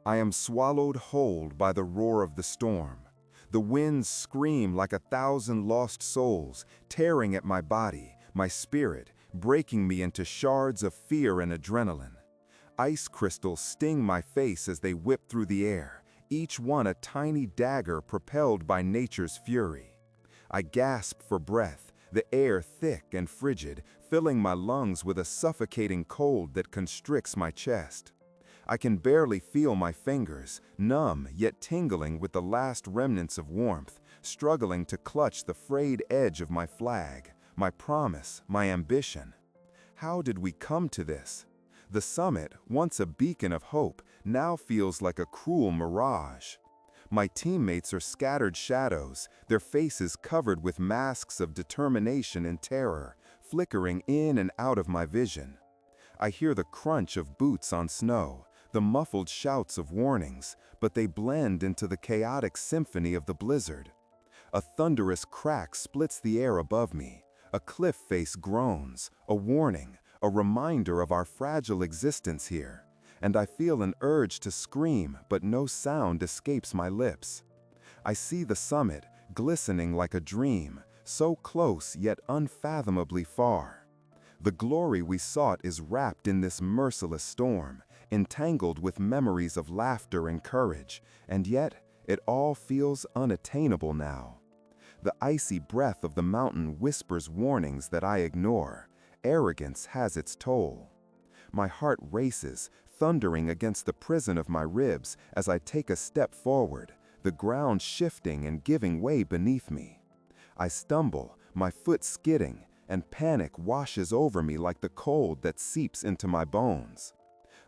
I am swallowed whole by the roar of the storm. The winds scream like 1,000 lost souls, tearing at my body, my spirit, breaking me into shards of fear and adrenaline. Ice crystals sting my face as they whip through the air, each one a tiny dagger propelled by nature's fury. I gasp for breath, the air thick and frigid, filling my lungs with a suffocating cold that constricts my chest. I can barely feel my fingers, numb yet tingling with the last remnants of warmth, struggling to clutch the frayed edge of my flag, my promise, my ambition. How did we come to this? The summit, once a beacon of hope, now feels like a cruel mirage. My teammates are scattered shadows, their faces covered with masks of determination and terror, flickering in and out of my vision. I hear the crunch of boots on snow, the muffled shouts of warnings, but they blend into the chaotic symphony of the blizzard. A thunderous crack splits the air above me. A cliff face groans, a warning, a reminder of our fragile existence here. And I feel an urge to scream, but no sound escapes my lips. I see the summit, glistening like a dream, so close yet unfathomably far. The glory we sought is wrapped in this merciless storm, entangled with memories of laughter and courage, and yet it all feels unattainable now. The icy breath of the mountain whispers warnings that I ignore. Arrogance has its toll. My heart races, thundering against the prison of my ribs as I take a step forward, the ground shifting and giving way beneath me. I stumble, my foot skidding, and panic washes over me like the cold that seeps into my bones.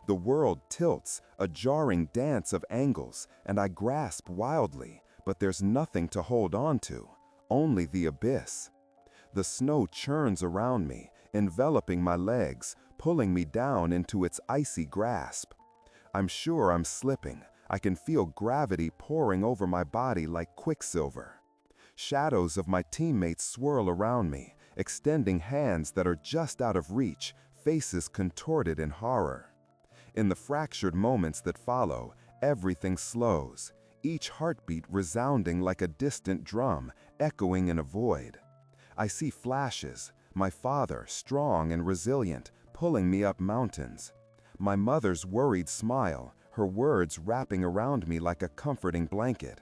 The world tilts, a jarring dance of angles, and I grasp wildly, but there's nothing to hold on to, only the abyss. The snow churns around me, enveloping my legs, pulling me down into its icy grasp. I'm sure I'm slipping. I can feel gravity pouring over my body like quicksilver. Shadows of my teammates swirl around me, extending hands that are just out of reach, faces contorted in horror. In the fractured moments that follow, everything slows, each heartbeat resounding like a distant drum, echoing in a void. I see flashes, my father, strong and resilient, pulling me up mountains. My mother's worried smile, her words wrapping around me like a comforting blanket.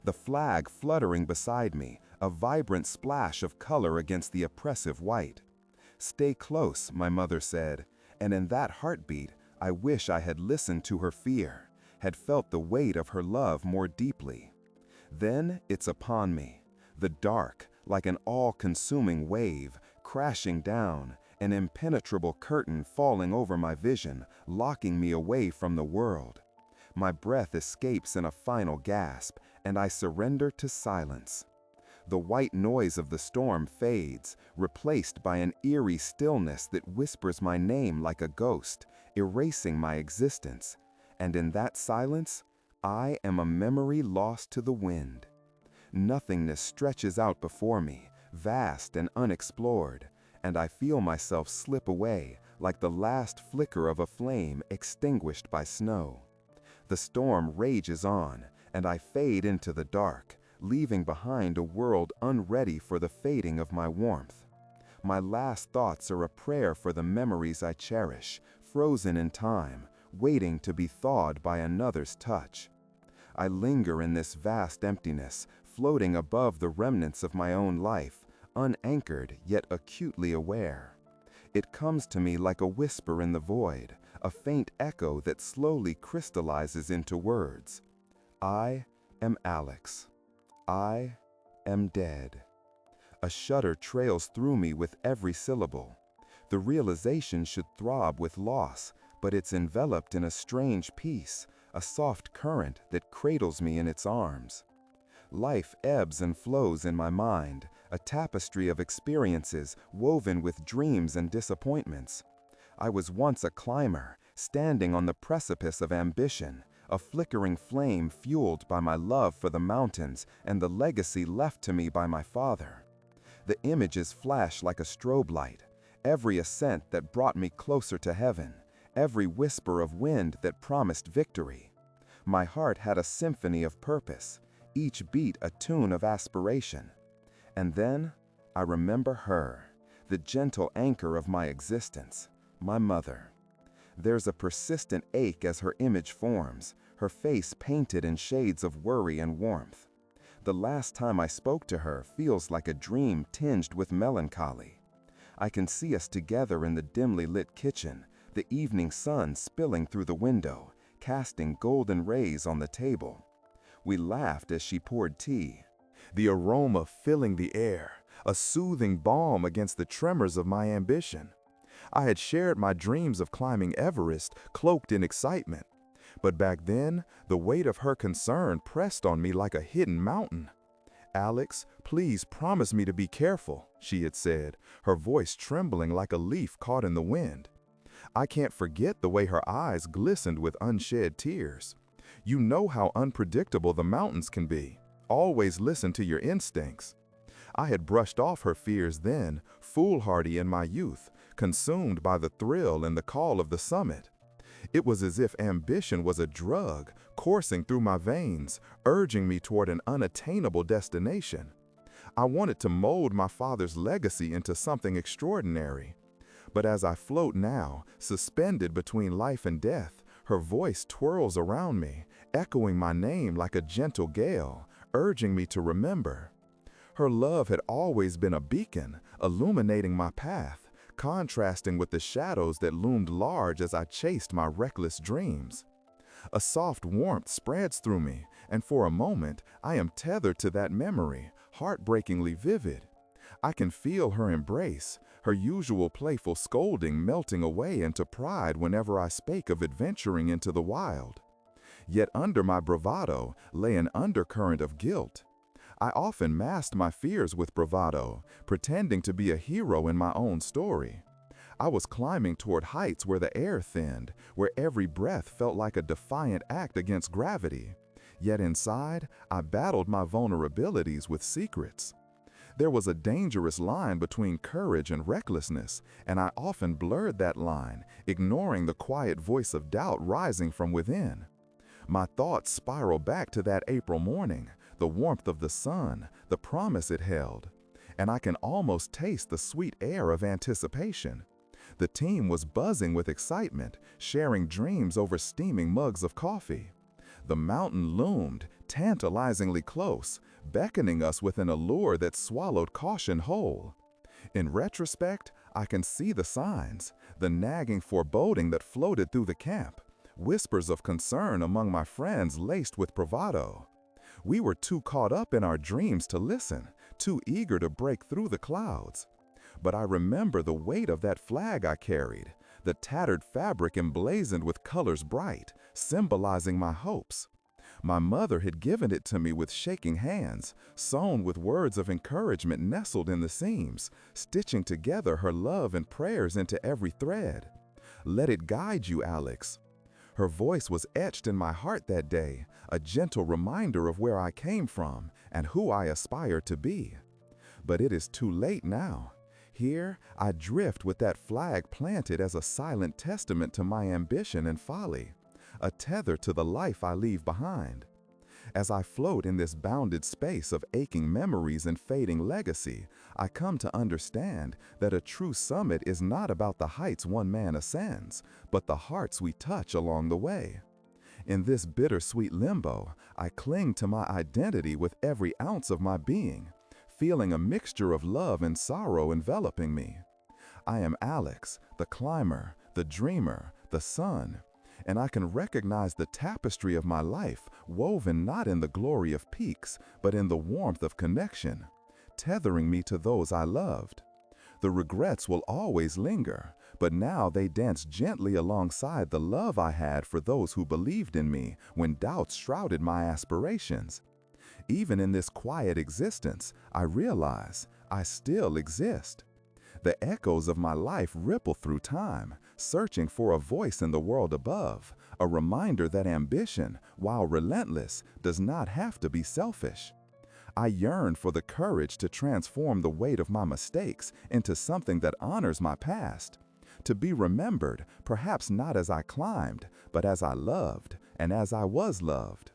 The flag fluttering beside me, a vibrant splash of color against the oppressive white. "Stay close," my mother said, and in that heartbeat, I wish I had listened to her fear, had felt the weight of her love more deeply. Then it's upon me, the dark, like an all-consuming wave, crashing down, an impenetrable curtain falling over my vision, locking me away from the world. My breath escapes in a final gasp, and I surrender to silence. The white noise of the storm fades, replaced by an eerie stillness that whispers my name like a ghost, erasing my existence. And in that silence, I am a memory lost to the wind. Nothingness stretches out before me, vast and unexplored, and I feel myself slip away like the last flicker of a flame extinguished by snow. The storm rages on, and I fade into the dark, leaving behind a world unready for the fading of my warmth. My last thoughts are a prayer for the memories I cherish, frozen in time, waiting to be thawed by another's touch. I linger in this vast emptiness, floating above the remnants of my own life, unanchored yet acutely aware. It comes to me like a whisper in the void, a faint echo that slowly crystallizes into words. I am Alex. I am dead. A shudder trails through me with every syllable. The realization should throb with loss, but it's enveloped in a strange peace, a soft current that cradles me in its arms. Life ebbs and flows in my mind, a tapestry of experiences woven with dreams and disappointments. I was once a climber, standing on the precipice of ambition, a flickering flame fueled by my love for the mountains and the legacy left to me by my father. The images flash like a strobe light, every ascent that brought me closer to heaven, every whisper of wind that promised victory. My heart had a symphony of purpose, each beat a tune of aspiration. And then I remember her, the gentle anchor of my existence, my mother. There's a persistent ache as her image forms, her face painted in shades of worry and warmth. The last time I spoke to her feels like a dream tinged with melancholy. I can see us together in the dimly lit kitchen, the evening sun spilling through the window, casting golden rays on the table. We laughed as she poured tea, the aroma filling the air, a soothing balm against the tremors of my ambition. I had shared my dreams of climbing Everest, cloaked in excitement. But back then, the weight of her concern pressed on me like a hidden mountain. "Alex, please promise me to be careful," she had said, her voice trembling like a leaf caught in the wind. I can't forget the way her eyes glistened with unshed tears. "You know how unpredictable the mountains can be. Always listen to your instincts." I had brushed off her fears then, foolhardy in my youth, consumed by the thrill and the call of the summit. It was as if ambition was a drug coursing through my veins, urging me toward an unattainable destination. I wanted to mold my father's legacy into something extraordinary. But as I float now, suspended between life and death, her voice twirls around me, echoing my name like a gentle gale, urging me to remember. Her love had always been a beacon, illuminating my path, contrasting with the shadows that loomed large as I chased my reckless dreams. A soft warmth spreads through me, and for a moment I am tethered to that memory, heartbreakingly vivid. I can feel her embrace, her usual playful scolding melting away into pride whenever I spake of adventuring into the wild. Yet under my bravado lay an undercurrent of guilt. I often masked my fears with bravado, pretending to be a hero in my own story. I was climbing toward heights where the air thinned, where every breath felt like a defiant act against gravity. Yet inside, I battled my vulnerabilities with secrets. There was a dangerous line between courage and recklessness, and I often blurred that line, ignoring the quiet voice of doubt rising from within. My thoughts spiral back to that April morning, the warmth of the sun, the promise it held, and I can almost taste the sweet air of anticipation. The team was buzzing with excitement, sharing dreams over steaming mugs of coffee. The mountain loomed, tantalizingly close, beckoning us with an allure that swallowed caution whole. In retrospect, I can see the signs, the nagging foreboding that floated through the camp, whispers of concern among my friends laced with bravado. We were too caught up in our dreams to listen, too eager to break through the clouds. But I remember the weight of that flag I carried, the tattered fabric emblazoned with colors bright, symbolizing my hopes. My mother had given it to me with shaking hands, sewn with words of encouragement nestled in the seams, stitching together her love and prayers into every thread. "Let it guide you, Alex." Her voice was etched in my heart that day, a gentle reminder of where I came from and who I aspire to be. But it is too late now. Here, I drift with that flag planted as a silent testament to my ambition and folly, a tether to the life I leave behind. As I float in this bounded space of aching memories and fading legacy, I come to understand that a true summit is not about the heights one man ascends, but the hearts we touch along the way. In this bittersweet limbo, I cling to my identity with every ounce of my being, feeling a mixture of love and sorrow enveloping me. I am Alex, the climber, the dreamer, the son, and I can recognize the tapestry of my life woven not in the glory of peaks, but in the warmth of connection, tethering me to those I loved. The regrets will always linger, but now they dance gently alongside the love I had for those who believed in me when doubts shrouded my aspirations. Even in this quiet existence, I realize I still exist. The echoes of my life ripple through time, searching for a voice in the world above, a reminder that ambition, while relentless, does not have to be selfish. I yearn for the courage to transform the weight of my mistakes into something that honors my past, to be remembered, perhaps not as I climbed, but as I loved, And as I was loved.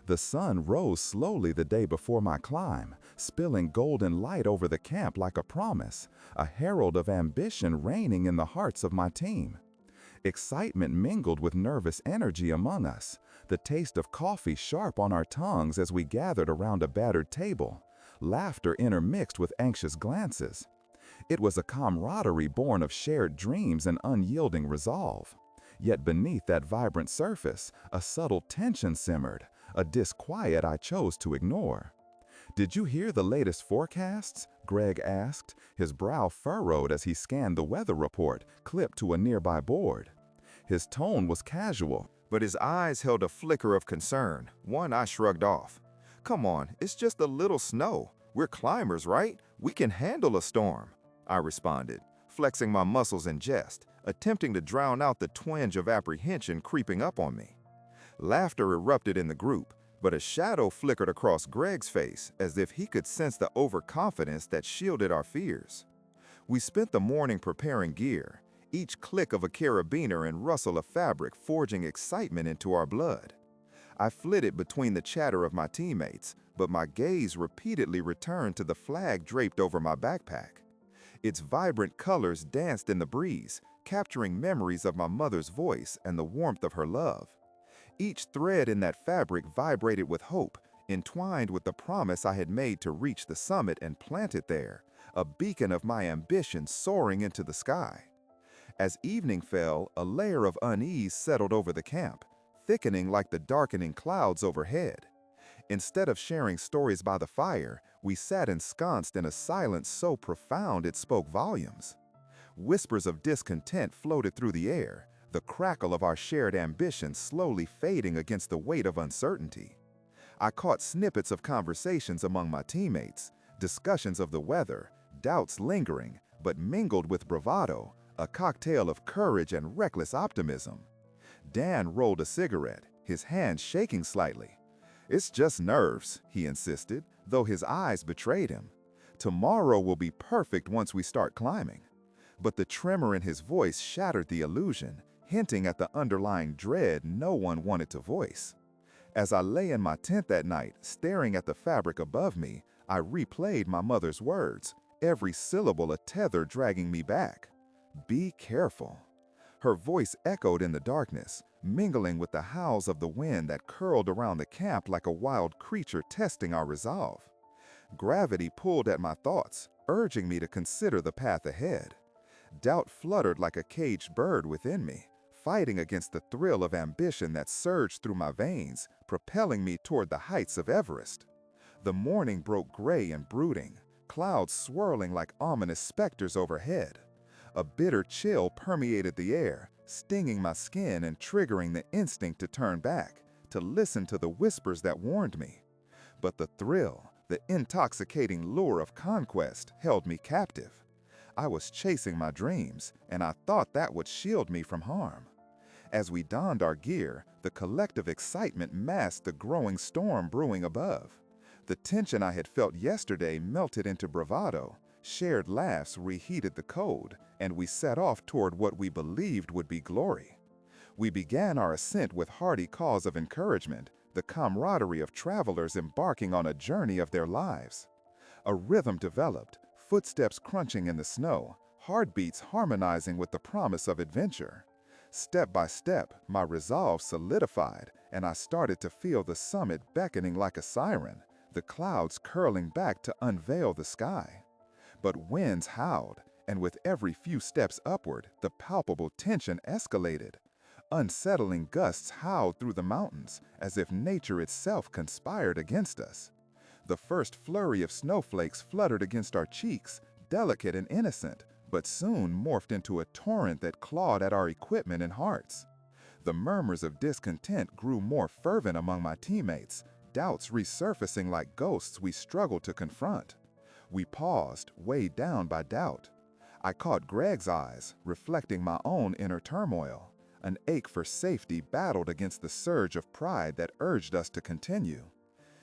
The sun rose slowly the day before my climb, spilling golden light over the camp like a promise, a herald of ambition reigning in the hearts of my team. Excitement mingled with nervous energy among us, the taste of coffee sharp on our tongues as we gathered around a battered table, laughter intermixed with anxious glances. It was a camaraderie born of shared dreams and unyielding resolve. Yet beneath that vibrant surface, a subtle tension simmered, a disquiet I chose to ignore. "Did you hear the latest forecasts?" Greg asked, his brow furrowed as he scanned the weather report clipped to a nearby board. His tone was casual, but his eyes held a flicker of concern, one I shrugged off. "Come on, it's just a little snow. We're climbers, right? We can handle a storm," I responded, flexing my muscles in jest, attempting to drown out the twinge of apprehension creeping up on me. Laughter erupted in the group, but a shadow flickered across Greg's face as if he could sense the overconfidence that shielded our fears. We spent the morning preparing gear, each click of a carabiner and rustle of fabric forging excitement into our blood. I flitted between the chatter of my teammates, but my gaze repeatedly returned to the flag draped over my backpack. Its vibrant colors danced in the breeze, capturing memories of my mother's voice and the warmth of her love. Each thread in that fabric vibrated with hope, entwined with the promise I had made to reach the summit and plant it there, a beacon of my ambition soaring into the sky. As evening fell, a layer of unease settled over the camp, thickening like the darkening clouds overhead. Instead of sharing stories by the fire, we sat ensconced in a silence so profound it spoke volumes. Whispers of discontent floated through the air, the crackle of our shared ambition slowly fading against the weight of uncertainty. I caught snippets of conversations among my teammates, discussions of the weather, doubts lingering, but mingled with bravado, a cocktail of courage and reckless optimism. Dan rolled a cigarette, his hand shaking slightly. "It's just nerves," he insisted, though his eyes betrayed him. "Tomorrow will be perfect once we start climbing." But the tremor in his voice shattered the illusion, hinting at the underlying dread no one wanted to voice. As I lay in my tent that night, staring at the fabric above me, I replayed my mother's words, every syllable a tether dragging me back. "Be careful." Her voice echoed in the darkness, mingling with the howls of the wind that curled around the camp like a wild creature testing our resolve. Gravity pulled at my thoughts, urging me to consider the path ahead. Doubt fluttered like a caged bird within me, fighting against the thrill of ambition that surged through my veins, propelling me toward the heights of Everest. The morning broke gray and brooding, clouds swirling like ominous specters overhead. A bitter chill permeated the air, stinging my skin and triggering the instinct to turn back, to listen to the whispers that warned me. But the thrill, the intoxicating lure of conquest, held me captive. I was chasing my dreams, and I thought that would shield me from harm. As we donned our gear, the collective excitement masked the growing storm brewing above. The tension I had felt yesterday melted into bravado, shared laughs reheated the cold, and we set off toward what we believed would be glory. We began our ascent with hearty calls of encouragement, the camaraderie of travelers embarking on a journey of their lives. A rhythm developed, footsteps crunching in the snow, heartbeats harmonizing with the promise of adventure. Step by step, my resolve solidified, and I started to feel the summit beckoning like a siren, the clouds curling back to unveil the sky. But winds howled, and with every few steps upward, the palpable tension escalated. Unsettling gusts howled through the mountains, as if nature itself conspired against us. The first flurry of snowflakes fluttered against our cheeks, delicate and innocent, but soon morphed into a torrent that clawed at our equipment and hearts. The murmurs of discontent grew more fervent among my teammates, doubts resurfacing like ghosts we struggled to confront. We paused, weighed down by doubt. I caught Greg's eyes, reflecting my own inner turmoil. An ache for safety battled against the surge of pride that urged us to continue.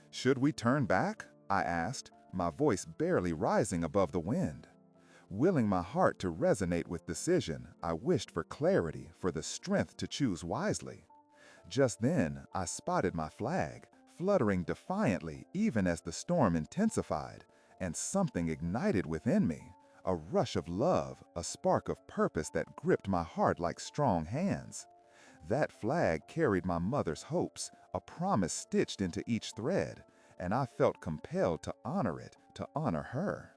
"Should we turn back?" I asked, my voice barely rising above the wind. Willing my heart to resonate with decision, I wished for clarity, for the strength to choose wisely. Just then, I spotted my flag, fluttering defiantly even as the storm intensified, and something ignited within me. A rush of love, a spark of purpose that gripped my heart like strong hands. That flag carried my mother's hopes, a promise stitched into each thread, and I felt compelled to honor it, to honor her.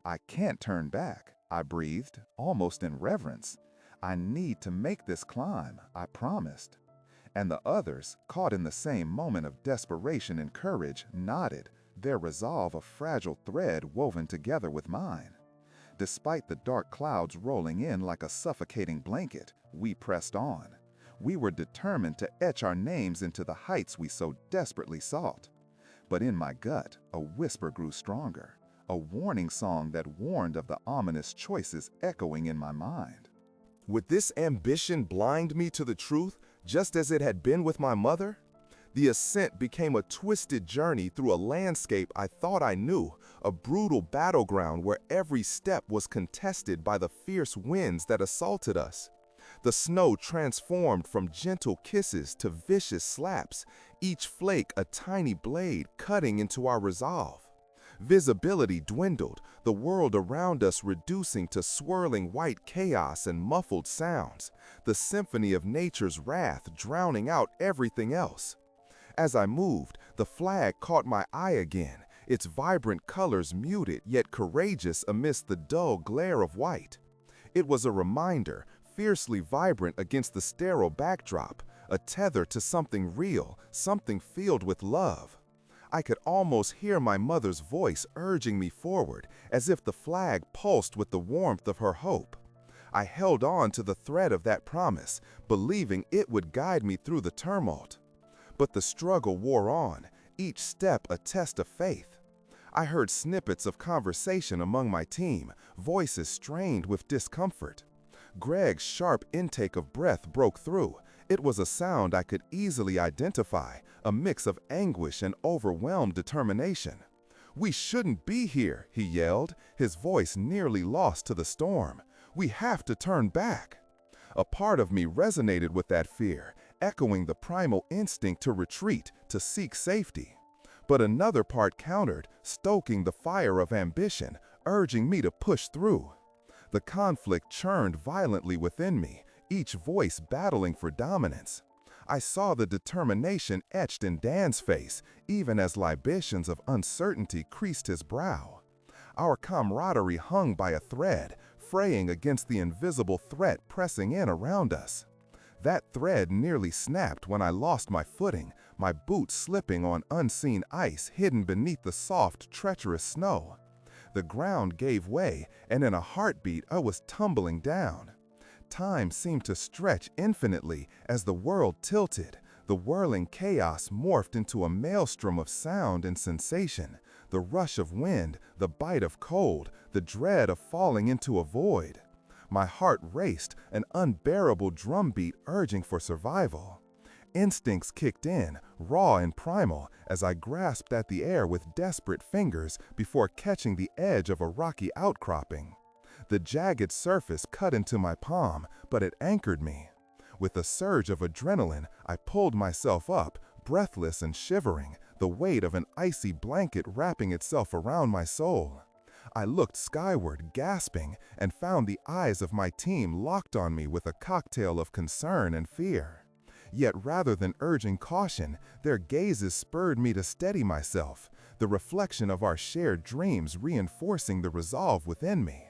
I can't turn back, I breathed, almost in reverence. I need to make this climb, I promised. And the others, caught in the same moment of desperation and courage, nodded, their resolve a fragile thread woven together with mine. Despite the dark clouds rolling in like a suffocating blanket, we pressed on. We were determined to etch our names into the heights we so desperately sought. But in my gut, a whisper grew stronger, a warning song that warned of the ominous choices echoing in my mind. Would this ambition blind me to the truth, just as it had been with my mother? The ascent became a twisted journey through a landscape I thought I knew, a brutal battleground where every step was contested by the fierce winds that assaulted us. The snow transformed from gentle kisses to vicious slaps, each flake a tiny blade cutting into our resolve. Visibility dwindled, the world around us reducing to swirling white chaos and muffled sounds, the symphony of nature's wrath drowning out everything else. As I moved, the flag caught my eye again, its vibrant colors muted yet courageous amidst the dull glare of white. It was a reminder, fiercely vibrant against the sterile backdrop, a tether to something real, something filled with love. I could almost hear my mother's voice urging me forward, as if the flag pulsed with the warmth of her hope. I held on to the thread of that promise, believing it would guide me through the tumult. But the struggle wore on, each step a test of faith. I heard snippets of conversation among my team, voices strained with discomfort. Greg's sharp intake of breath broke through. It was a sound I could easily identify, a mix of anguish and overwhelmed determination. "We shouldn't be here," he yelled, his voice nearly lost to the storm. "We have to turn back." A part of me resonated with that fear, echoing the primal instinct to retreat, to seek safety. But another part countered, stoking the fire of ambition, urging me to push through. The conflict churned violently within me, each voice battling for dominance. I saw the determination etched in Dan's face, even as libations of uncertainty creased his brow. Our camaraderie hung by a thread, fraying against the invisible threat pressing in around us. That thread nearly snapped when I lost my footing, my boots slipping on unseen ice hidden beneath the soft, treacherous snow. The ground gave way, and in a heartbeat I was tumbling down. Time seemed to stretch infinitely as the world tilted. The whirling chaos morphed into a maelstrom of sound and sensation, the rush of wind, the bite of cold, the dread of falling into a void. My heart raced, an unbearable drumbeat urging for survival. Instincts kicked in, raw and primal, as I grasped at the air with desperate fingers before catching the edge of a rocky outcropping. The jagged surface cut into my palm, but it anchored me. With a surge of adrenaline, I pulled myself up, breathless and shivering, the weight of an icy blanket wrapping itself around my soul. I looked skyward, gasping, and found the eyes of my team locked on me with a cocktail of concern and fear. Yet rather than urging caution, their gazes spurred me to steady myself, the reflection of our shared dreams reinforcing the resolve within me.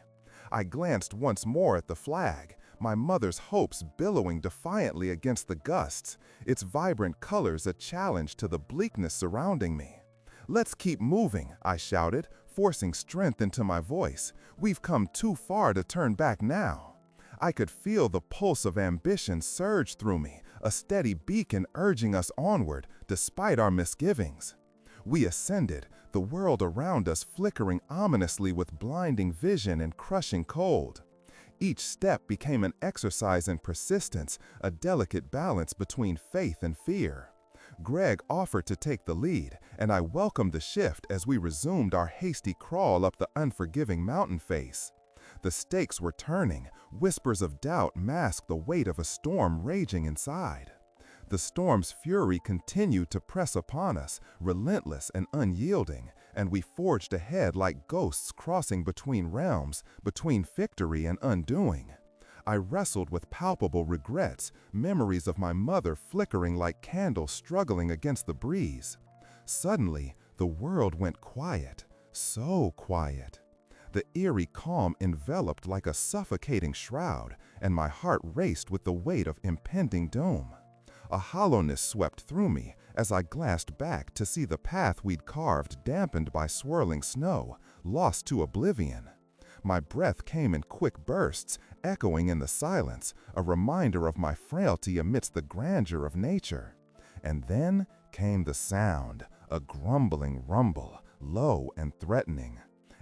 I glanced once more at the flag, my mother's hopes billowing defiantly against the gusts, its vibrant colors a challenge to the bleakness surrounding me. "Let's keep moving," I shouted, forcing strength into my voice. "We've come too far to turn back now." I could feel the pulse of ambition surge through me, a steady beacon urging us onward, despite our misgivings. We ascended, the world around us flickering ominously with blinding vision and crushing cold. Each step became an exercise in persistence, a delicate balance between faith and fear. Greg offered to take the lead, and I welcomed the shift as we resumed our hasty crawl up the unforgiving mountain face. The stakes were turning, whispers of doubt masked the weight of a storm raging inside. The storm's fury continued to press upon us, relentless and unyielding, and we forged ahead like ghosts crossing between realms, between victory and undoing. I wrestled with palpable regrets, memories of my mother flickering like candles struggling against the breeze. Suddenly, the world went quiet, so quiet. The eerie calm enveloped like a suffocating shroud, and my heart raced with the weight of impending doom. A hollowness swept through me as I glanced back to see the path we'd carved dampened by swirling snow, lost to oblivion. My breath came in quick bursts, echoing in the silence, a reminder of my frailty amidst the grandeur of nature. And then came the sound, a grumbling rumble, low and threatening.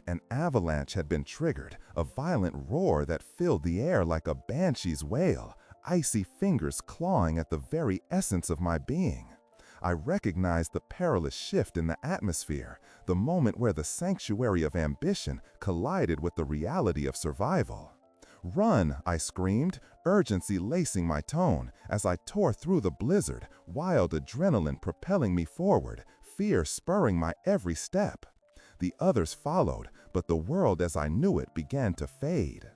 An avalanche had been triggered, a violent roar that filled the air like a banshee's wail, icy fingers clawing at the very essence of my being. I recognized the perilous shift in the atmosphere, the moment where the sanctuary of ambition collided with the reality of survival. "Run!" I screamed, urgency lacing my tone as I tore through the blizzard, wild adrenaline propelling me forward, fear spurring my every step. The others followed, but the world as I knew it began to fade.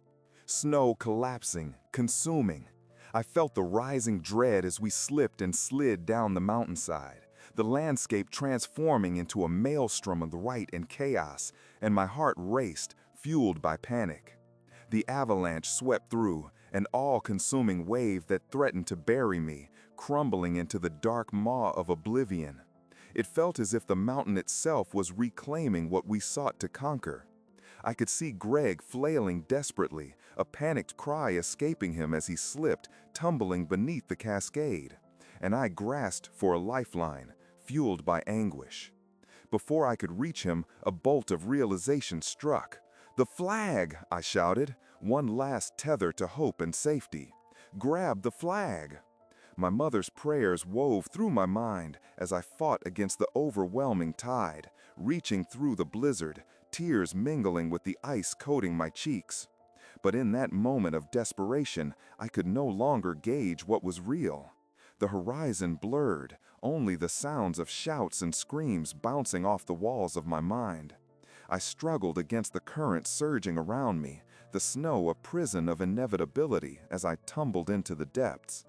Snow collapsing, consuming. I felt the rising dread as we slipped and slid down the mountainside, the landscape transforming into a maelstrom of light and chaos, and my heart raced, fueled by panic. The avalanche swept through, an all-consuming wave that threatened to bury me, crumbling into the dark maw of oblivion. It felt as if the mountain itself was reclaiming what we sought to conquer. I could see Greg flailing desperately, a panicked cry escaping him as he slipped, tumbling beneath the cascade. And I grasped for a lifeline, fueled by anguish. Before I could reach him, a bolt of realization struck. "The flag!" I shouted, one last tether to hope and safety. "Grab the flag!" My mother's prayers wove through my mind as I fought against the overwhelming tide, reaching through the blizzard, tears mingling with the ice coating my cheeks. But in that moment of desperation, I could no longer gauge what was real. The horizon blurred, only the sounds of shouts and screams bouncing off the walls of my mind. I struggled against the current surging around me, the snow a prison of inevitability as I tumbled into the depths.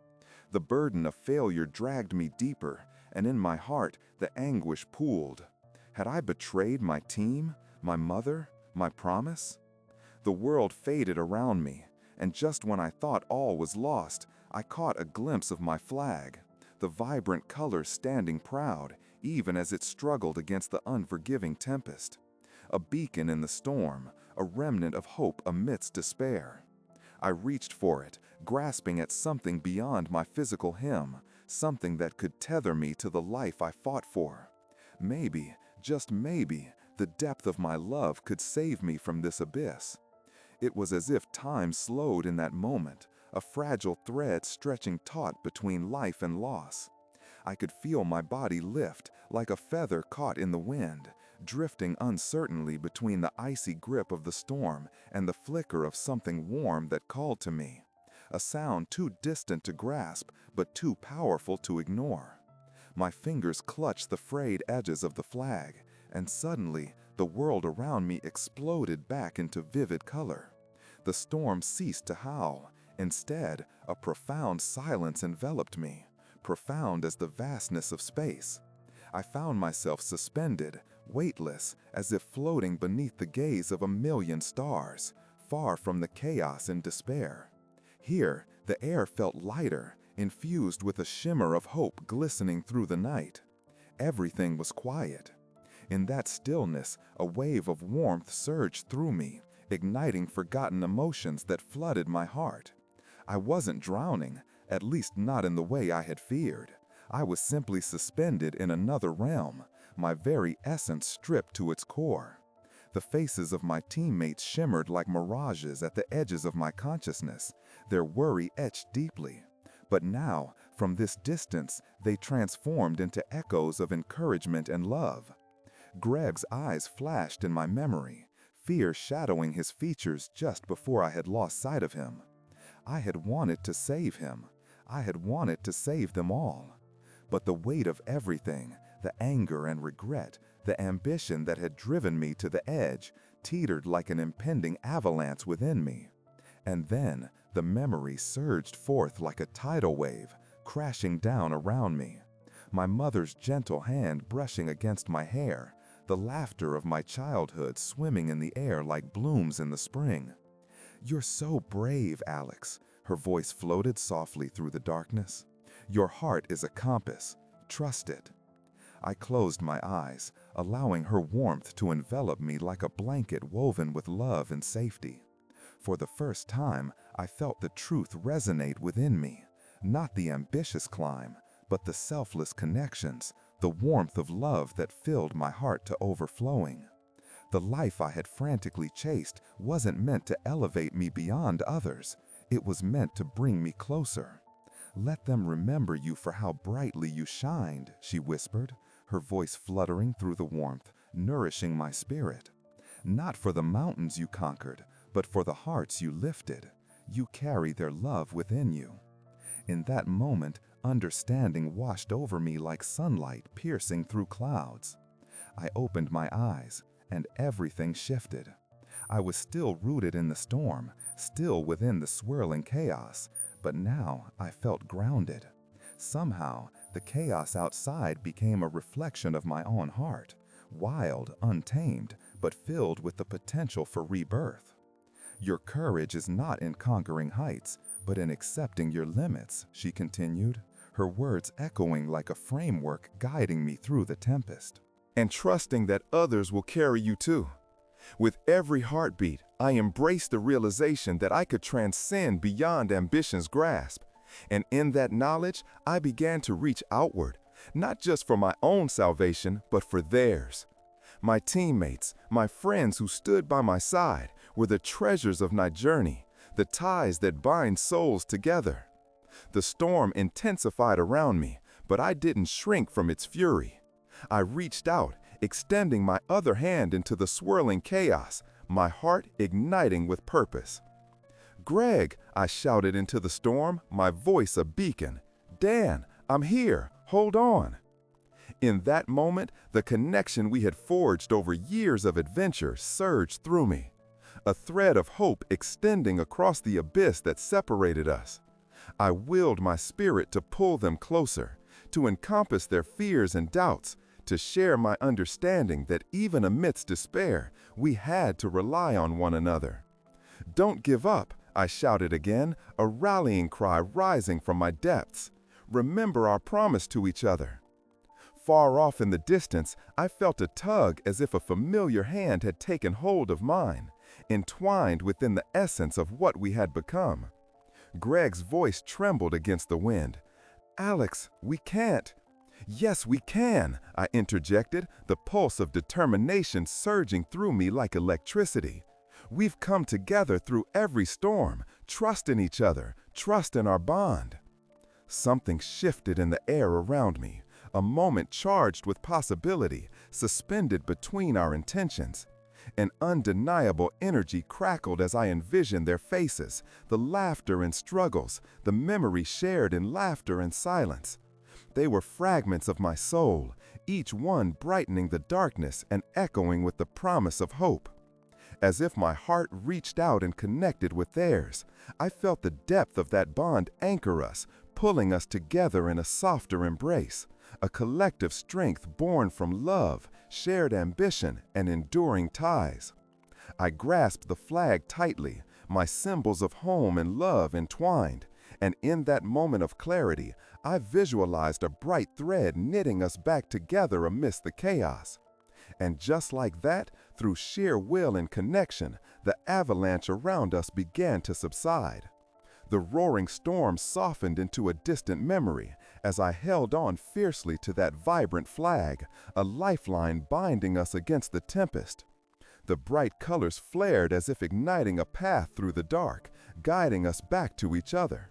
The burden of failure dragged me deeper, and in my heart the anguish pooled. Had I betrayed my team, my mother, my promise? The world faded around me, and just when I thought all was lost, I caught a glimpse of my flag, the vibrant colors standing proud, even as it struggled against the unforgiving tempest. A beacon in the storm, a remnant of hope amidst despair. I reached for it, grasping at something beyond my physical hem, something that could tether me to the life I fought for. Maybe, just maybe, the depth of my love could save me from this abyss. It was as if time slowed in that moment, a fragile thread stretching taut between life and loss. I could feel my body lift, like a feather caught in the wind, drifting uncertainly between the icy grip of the storm and the flicker of something warm that called to me. A sound too distant to grasp, but too powerful to ignore. My fingers clutched the frayed edges of the flag, and suddenly the world around me exploded back into vivid color. The storm ceased to howl. Instead, a profound silence enveloped me, profound as the vastness of space. I found myself suspended, weightless, as if floating beneath the gaze of a million stars, far from the chaos and despair. Here, the air felt lighter, infused with a shimmer of hope glistening through the night. Everything was quiet. In that stillness, a wave of warmth surged through me, igniting forgotten emotions that flooded my heart. I wasn't drowning, at least not in the way I had feared. I was simply suspended in another realm, my very essence stripped to its core. The faces of my teammates shimmered like mirages at the edges of my consciousness, their worry etched deeply. But now, from this distance, they transformed into echoes of encouragement and love. Greg's eyes flashed in my memory, fear shadowing his features just before I had lost sight of him. I had wanted to save him. I had wanted to save them all. But the weight of everything, the anger and regret, the ambition that had driven me to the edge, teetered like an impending avalanche within me. And then the memory surged forth like a tidal wave, crashing down around me. My mother's gentle hand brushing against my hair, the laughter of my childhood swimming in the air like blooms in the spring. "You're so brave, Alex," her voice floated softly through the darkness. "Your heart is a compass. Trust it." I closed my eyes, allowing her warmth to envelop me like a blanket woven with love and safety. For the first time, I felt the truth resonate within me, not the ambitious climb, but the selfless connections, the warmth of love that filled my heart to overflowing. The life I had frantically chased wasn't meant to elevate me beyond others. It was meant to bring me closer. "Let them remember you for how brightly you shined," she whispered, her voice fluttering through the warmth, nourishing my spirit. "Not for the mountains you conquered, but for the hearts you lifted. You carry their love within you." In that moment, understanding washed over me like sunlight piercing through clouds. I opened my eyes, and everything shifted. I was still rooted in the storm, still within the swirling chaos, but now I felt grounded. Somehow, the chaos outside became a reflection of my own heart, wild, untamed, but filled with the potential for rebirth. "Your courage is not in conquering heights, but in accepting your limits," she continued, her words echoing like a framework guiding me through the tempest. "And trusting that others will carry you too. With every heartbeat, I embraced the realization that I could transcend beyond ambition's grasp. And in that knowledge, I began to reach outward, not just for my own salvation, but for theirs. My teammates, my friends who stood by my side, were the treasures of my journey, the ties that bind souls together. The storm intensified around me, but I didn't shrink from its fury. I reached out, extending my other hand into the swirling chaos, my heart igniting with purpose. "Greg," I shouted into the storm, my voice a beacon. "Dan, I'm here. Hold on." In that moment, the connection we had forged over years of adventure surged through me, a thread of hope extending across the abyss that separated us. I willed my spirit to pull them closer, to encompass their fears and doubts, to share my understanding that even amidst despair, we had to rely on one another. "Don't give up," I shouted again, a rallying cry rising from my depths. "Remember our promise to each other." Far off in the distance, I felt a tug as if a familiar hand had taken hold of mine, entwined within the essence of what we had become. Greg's voice trembled against the wind. "Alex, we can't." "Yes, we can," I interjected, the pulse of determination surging through me like electricity. "We've come together through every storm. Trust in each other. Trust in our bond." Something shifted in the air around me, a moment charged with possibility, suspended between our intentions. An undeniable energy crackled as I envisioned their faces, the laughter and struggles, the memory shared in laughter and silence. They were fragments of my soul, each one brightening the darkness and echoing with the promise of hope. As if my heart reached out and connected with theirs, I felt the depth of that bond anchor us, pulling us together in a softer embrace, a collective strength born from love, shared ambition, and enduring ties. I grasped the flag tightly, my symbols of home and love entwined, and in that moment of clarity, I visualized a bright thread knitting us back together amidst the chaos. And just like that, through sheer will and connection, the avalanche around us began to subside. The roaring storm softened into a distant memory as I held on fiercely to that vibrant flag, a lifeline binding us against the tempest. The bright colors flared as if igniting a path through the dark, guiding us back to each other.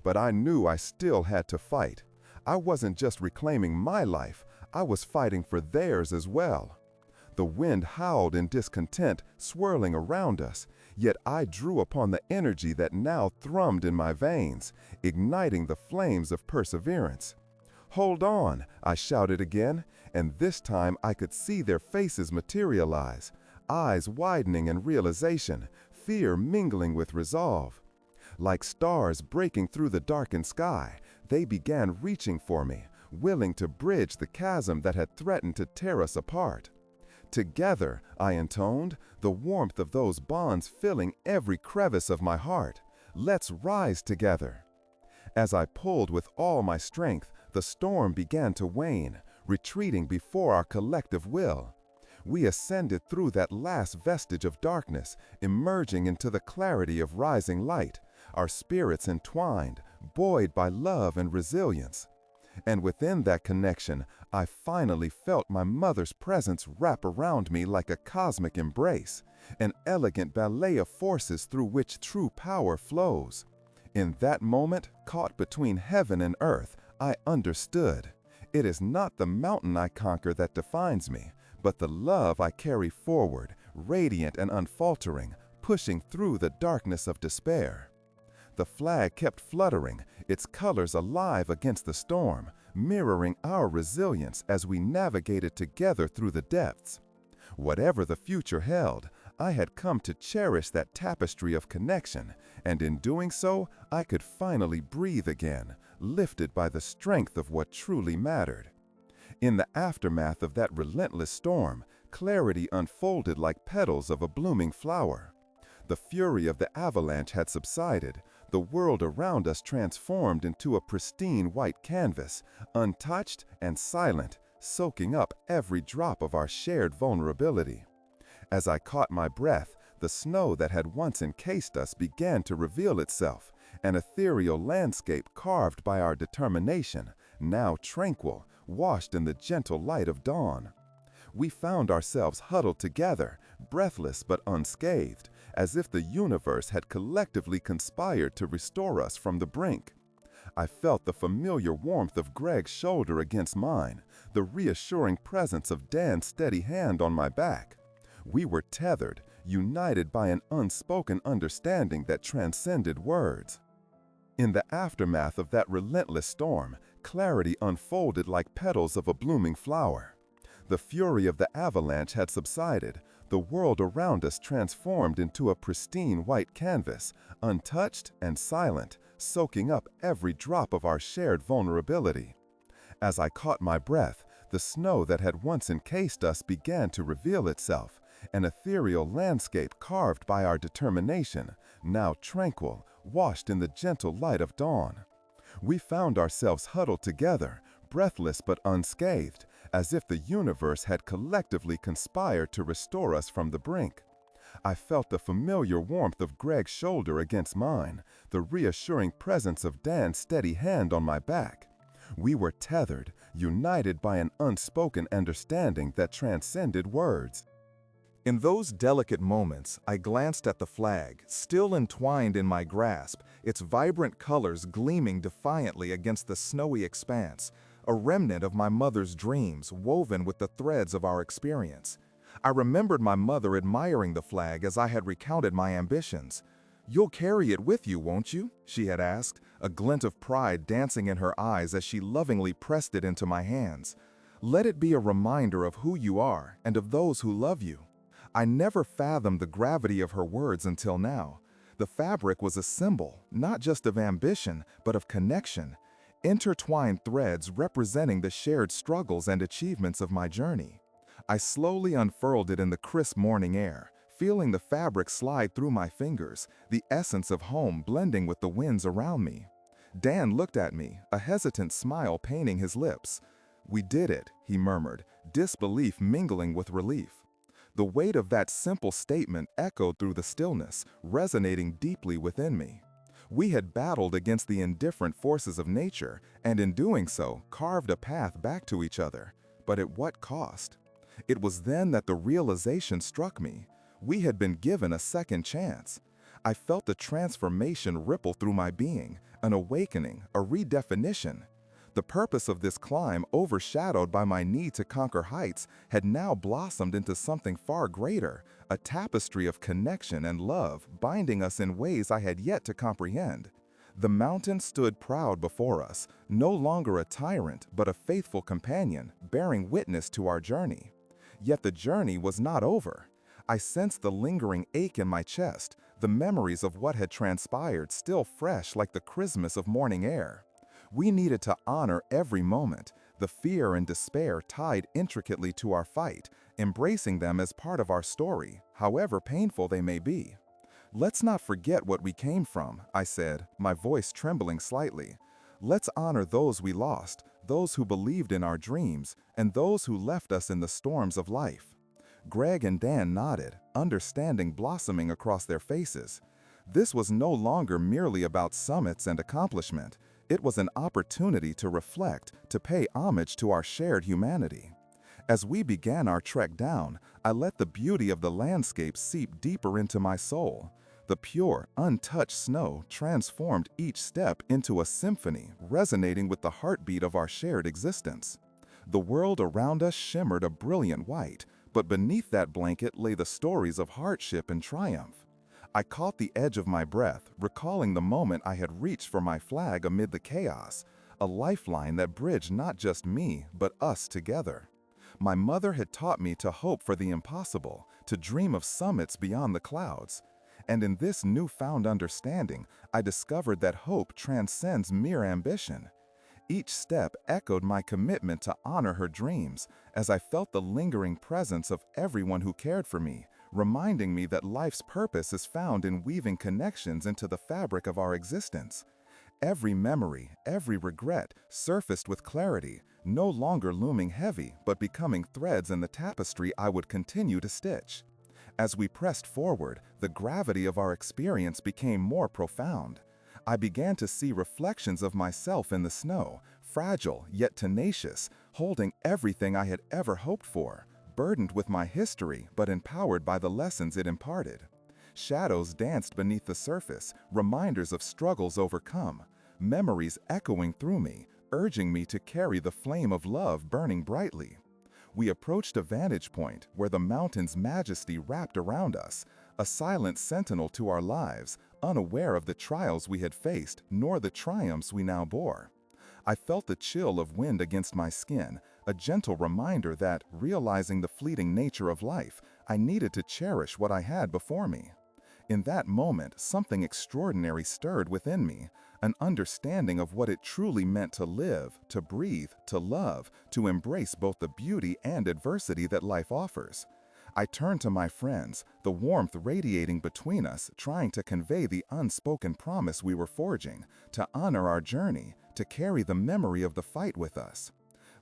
But I knew I still had to fight. I wasn't just reclaiming my life, I was fighting for theirs as well. The wind howled in discontent, swirling around us, yet I drew upon the energy that now thrummed in my veins, igniting the flames of perseverance. "Hold on," I shouted again, and this time I could see their faces materialize, eyes widening in realization, fear mingling with resolve. Like stars breaking through the darkened sky, they began reaching for me, willing to bridge the chasm that had threatened to tear us apart. "Together," I intoned, the warmth of those bonds filling every crevice of my heart. "Let's rise together." As I pulled with all my strength, the storm began to wane, retreating before our collective will. We ascended through that last vestige of darkness, emerging into the clarity of rising light, our spirits entwined, buoyed by love and resilience. And within that connection, I finally felt my mother's presence wrap around me like a cosmic embrace, an elegant ballet of forces through which true power flows. In that moment, caught between heaven and earth, I understood. It is not the mountain I conquer that defines me, but the love I carry forward, radiant and unfaltering, pushing through the darkness of despair. The flag kept fluttering, its colors alive against the storm, mirroring our resilience as we navigated together through the depths. Whatever the future held, I had come to cherish that tapestry of connection, and in doing so, I could finally breathe again, lifted by the strength of what truly mattered. In the aftermath of that relentless storm, clarity unfolded like petals of a blooming flower. The fury of the avalanche had subsided, the world around us transformed into a pristine white canvas, untouched and silent, soaking up every drop of our shared vulnerability. As I caught my breath, the snow that had once encased us began to reveal itself, an ethereal landscape carved by our determination, now tranquil, washed in the gentle light of dawn. We found ourselves huddled together, breathless but unscathed, as if the universe had collectively conspired to restore us from the brink. I felt the familiar warmth of Greg's shoulder against mine, the reassuring presence of Dan's steady hand on my back. We were tethered, united by an unspoken understanding that transcended words. In the aftermath of that relentless storm, clarity unfolded like petals of a blooming flower. The fury of the avalanche had subsided, the world around us transformed into a pristine white canvas, untouched and silent, soaking up every drop of our shared vulnerability. As I caught my breath, the snow that had once encased us began to reveal itself, an ethereal landscape carved by our determination, now tranquil, washed in the gentle light of dawn. We found ourselves huddled together, breathless but unscathed, as if the universe had collectively conspired to restore us from the brink. I felt the familiar warmth of Greg's shoulder against mine, the reassuring presence of Dan's steady hand on my back. We were tethered, united by an unspoken understanding that transcended words. In those delicate moments, I glanced at the flag, still entwined in my grasp, its vibrant colors gleaming defiantly against the snowy expanse, a remnant of my mother's dreams woven with the threads of our experience. I remembered my mother admiring the flag as I had recounted my ambitions. "You'll carry it with you, won't you?" she had asked, a glint of pride dancing in her eyes as she lovingly pressed it into my hands. "Let it be a reminder of who you are and of those who love you." I never fathomed the gravity of her words until now. The fabric was a symbol, not just of ambition, but of connection, intertwined threads representing the shared struggles and achievements of my journey. I slowly unfurled it in the crisp morning air, feeling the fabric slide through my fingers, the essence of home blending with the winds around me. Dan looked at me, a hesitant smile painting his lips. "We did it," he murmured, disbelief mingling with relief. The weight of that simple statement echoed through the stillness, resonating deeply within me. We had battled against the indifferent forces of nature, and in doing so, carved a path back to each other. But at what cost? It was then that the realization struck me. We had been given a second chance. I felt the transformation ripple through my being, an awakening, a redefinition. The purpose of this climb, overshadowed by my need to conquer heights, had now blossomed into something far greater, a tapestry of connection and love binding us in ways I had yet to comprehend. The mountain stood proud before us, no longer a tyrant but a faithful companion, bearing witness to our journey. Yet the journey was not over. I sensed the lingering ache in my chest, the memories of what had transpired still fresh like the Christmas of morning air. We needed to honor every moment, the fear and despair tied intricately to our fight, embracing them as part of our story, however painful they may be. "Let's not forget what we came from," I said, my voice trembling slightly. "Let's honor those we lost, those who believed in our dreams, and those who left us in the storms of life." Greg and Dan nodded, understanding blossoming across their faces. This was no longer merely about summits and accomplishment. It was an opportunity to reflect, to pay homage to our shared humanity. As we began our trek down, I let the beauty of the landscape seep deeper into my soul. The pure, untouched snow transformed each step into a symphony, resonating with the heartbeat of our shared existence. The world around us shimmered a brilliant white, but beneath that blanket lay the stories of hardship and triumph. I caught the edge of my breath, recalling the moment I had reached for my flag amid the chaos, a lifeline that bridged not just me, but us together. My mother had taught me to hope for the impossible, to dream of summits beyond the clouds. And in this newfound understanding, I discovered that hope transcends mere ambition. Each step echoed my commitment to honor her dreams, as I felt the lingering presence of everyone who cared for me, reminding me that life's purpose is found in weaving connections into the fabric of our existence. Every memory, every regret surfaced with clarity, no longer looming heavy, but becoming threads in the tapestry I would continue to stitch. As we pressed forward, the gravity of our experience became more profound. I began to see reflections of myself in the snow, fragile yet tenacious, holding everything I had ever hoped for, burdened with my history but empowered by the lessons it imparted. Shadows danced beneath the surface, reminders of struggles overcome, memories echoing through me, urging me to carry the flame of love burning brightly. We approached a vantage point where the mountain's majesty wrapped around us, a silent sentinel to our lives, unaware of the trials we had faced nor the triumphs we now bore. I felt the chill of wind against my skin, a gentle reminder that, realizing the fleeting nature of life, I needed to cherish what I had before me. In that moment, something extraordinary stirred within me, an understanding of what it truly meant to live, to breathe, to love, to embrace both the beauty and adversity that life offers. I turned to my friends, the warmth radiating between us, trying to convey the unspoken promise we were forging, to honor our journey, to carry the memory of the fight with us.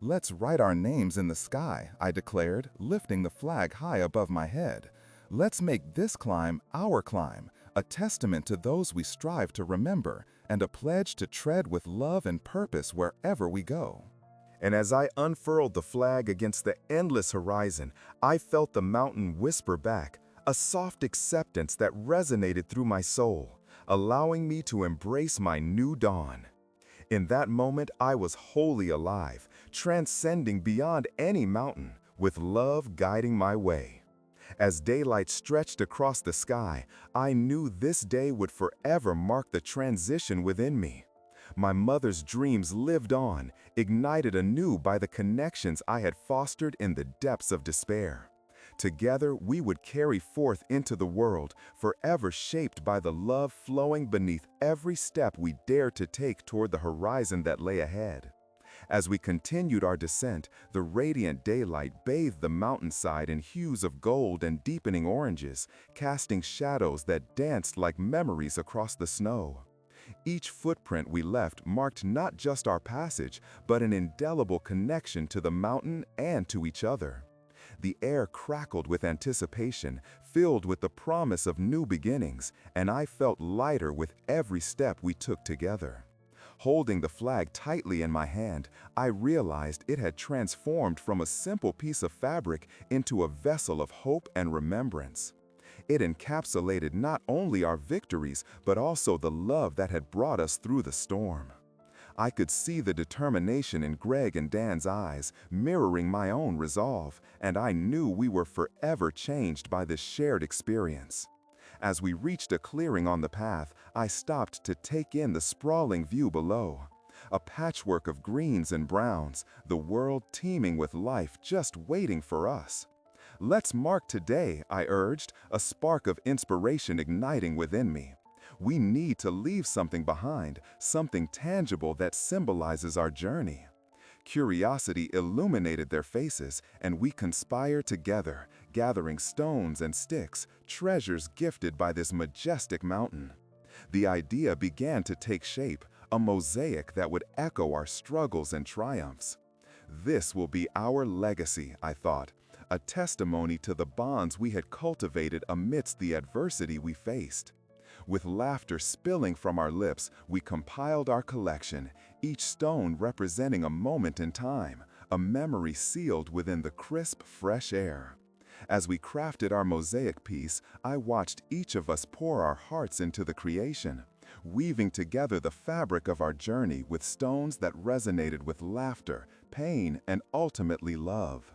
"Let's write our names in the sky," I declared, lifting the flag high above my head. "Let's make this climb our climb, a testament to those we strive to remember, and a pledge to tread with love and purpose wherever we go." And as I unfurled the flag against the endless horizon, I felt the mountain whisper back, a soft acceptance that resonated through my soul, allowing me to embrace my new dawn. In that moment, I was wholly alive, transcending beyond any mountain, with love guiding my way. As daylight stretched across the sky, I knew this day would forever mark the transition within me. My mother's dreams lived on, ignited anew by the connections I had fostered in the depths of despair. Together, we would carry forth into the world, forever shaped by the love flowing beneath every step we dared to take toward the horizon that lay ahead. As we continued our descent, the radiant daylight bathed the mountainside in hues of gold and deepening oranges, casting shadows that danced like memories across the snow. Each footprint we left marked not just our passage, but an indelible connection to the mountain and to each other. The air crackled with anticipation, filled with the promise of new beginnings, and I felt lighter with every step we took together. Holding the flag tightly in my hand, I realized it had transformed from a simple piece of fabric into a vessel of hope and remembrance. It encapsulated not only our victories, but also the love that had brought us through the storm. I could see the determination in Greg and Dan's eyes, mirroring my own resolve, and I knew we were forever changed by this shared experience. As we reached a clearing on the path, I stopped to take in the sprawling view below. A patchwork of greens and browns, the world teeming with life just waiting for us. "Let's mark today," I urged, a spark of inspiration igniting within me. "We need to leave something behind, something tangible that symbolizes our journey." Curiosity illuminated their faces, and we conspired together, gathering stones and sticks, treasures gifted by this majestic mountain. The idea began to take shape, a mosaic that would echo our struggles and triumphs. This will be our legacy, I thought, a testimony to the bonds we had cultivated amidst the adversity we faced. With laughter spilling from our lips, we compiled our collection, each stone representing a moment in time, a memory sealed within the crisp, fresh air. As we crafted our mosaic piece, I watched each of us pour our hearts into the creation, weaving together the fabric of our journey with stones that resonated with laughter, pain, and ultimately love.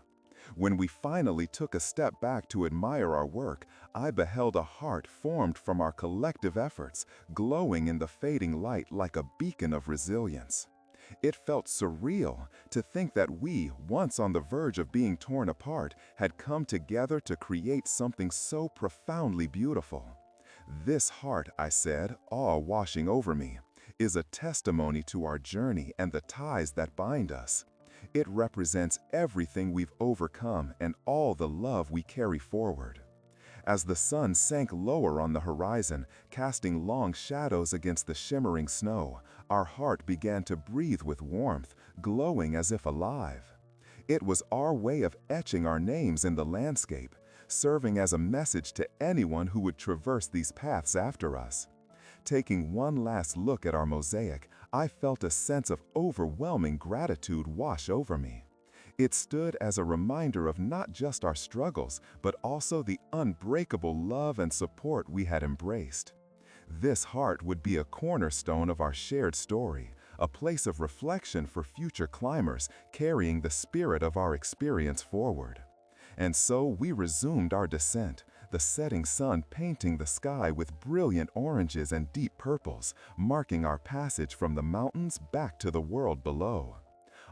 When we finally took a step back to admire our work, I beheld a heart formed from our collective efforts, glowing in the fading light like a beacon of resilience. It felt surreal to think that we, once on the verge of being torn apart, had come together to create something so profoundly beautiful. "This heart," I said, awe washing over me, "is a testimony to our journey and the ties that bind us. It represents everything we've overcome and all the love we carry forward." As the sun sank lower on the horizon, casting long shadows against the shimmering snow, our heart began to breathe with warmth, glowing as if alive. It was our way of etching our names in the landscape, serving as a message to anyone who would traverse these paths after us. Taking one last look at our mosaic, I felt a sense of overwhelming gratitude wash over me. It stood as a reminder of not just our struggles, but also the unbreakable love and support we had embraced. This heart would be a cornerstone of our shared story, a place of reflection for future climbers carrying the spirit of our experience forward. And so we resumed our descent, the setting sun painting the sky with brilliant oranges and deep purples, marking our passage from the mountains back to the world below.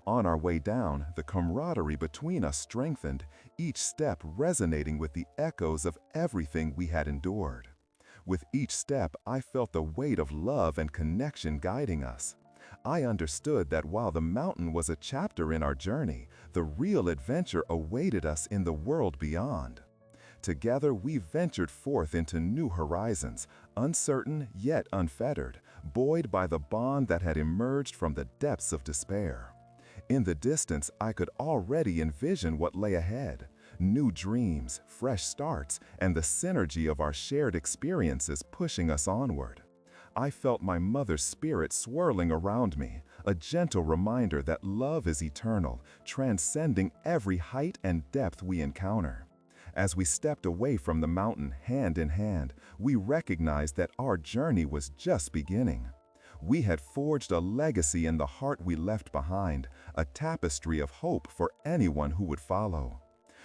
On our way down, the camaraderie between us strengthened, each step resonating with the echoes of everything we had endured. With each step, I felt the weight of love and connection guiding us. I understood that while the mountain was a chapter in our journey, the real adventure awaited us in the world beyond. Together, we ventured forth into new horizons, uncertain yet unfettered, buoyed by the bond that had emerged from the depths of despair. In the distance, I could already envision what lay ahead: new dreams, fresh starts, and the synergy of our shared experiences pushing us onward. I felt my mother's spirit swirling around me, a gentle reminder that love is eternal, transcending every height and depth we encounter. As we stepped away from the mountain hand in hand, we recognized that our journey was just beginning. We had forged a legacy in the heart we left behind, a tapestry of hope for anyone who would follow.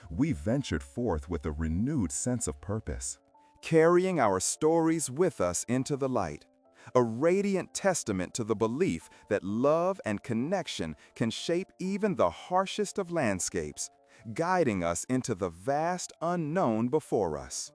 We ventured forth with a renewed sense of purpose, carrying our stories with us into the light, a radiant testament to the belief that love and connection can shape even the harshest of landscapes, guiding us into the vast unknown before us.